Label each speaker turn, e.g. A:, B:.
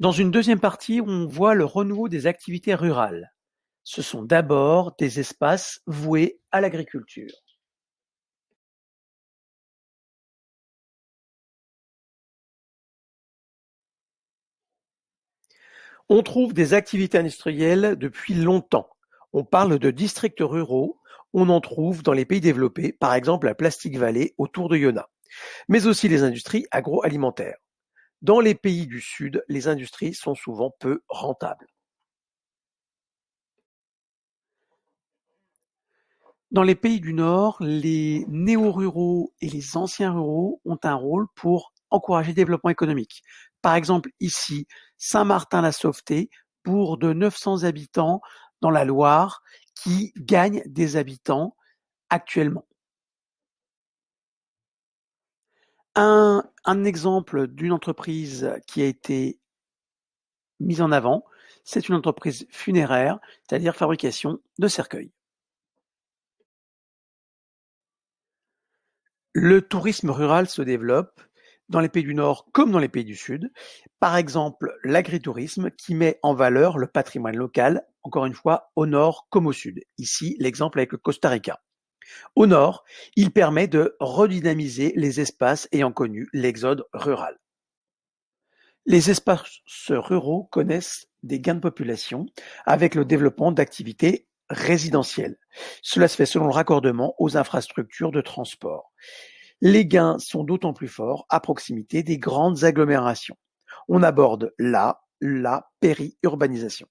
A: Dans une deuxième partie, on voit le renouveau des activités rurales. Ce sont d'abord des espaces voués à l'agriculture. On trouve des activités industrielles depuis longtemps. On parle de districts ruraux, on en trouve dans les pays développés, par exemple la Plastic Valley autour de Yona, mais aussi les industries agroalimentaires. Dans les pays du Sud, les industries sont souvent peu rentables. Dans les pays du Nord, les néo-ruraux et les anciens ruraux ont un rôle pour encourager le développement économique. Par exemple, ici, Saint-Martin-la-Sauveté, bourg de 900 habitants dans la Loire, qui gagne des habitants actuellement. Un exemple d'une entreprise qui a été mise en avant, c'est une entreprise funéraire, c'est-à-dire fabrication de cercueils. Le tourisme rural se développe dans les pays du Nord comme dans les pays du Sud. Par exemple, l'agritourisme qui met en valeur le patrimoine local, encore une fois, au Nord comme au Sud. Ici, l'exemple avec le Costa Rica. Au Nord, il permet de redynamiser les espaces ayant connu l'exode rural. Les espaces ruraux connaissent des gains de population avec le développement d'activités résidentielles. Cela se fait selon le raccordement aux infrastructures de transport. Les gains sont d'autant plus forts à proximité des grandes agglomérations. On aborde là la périurbanisation.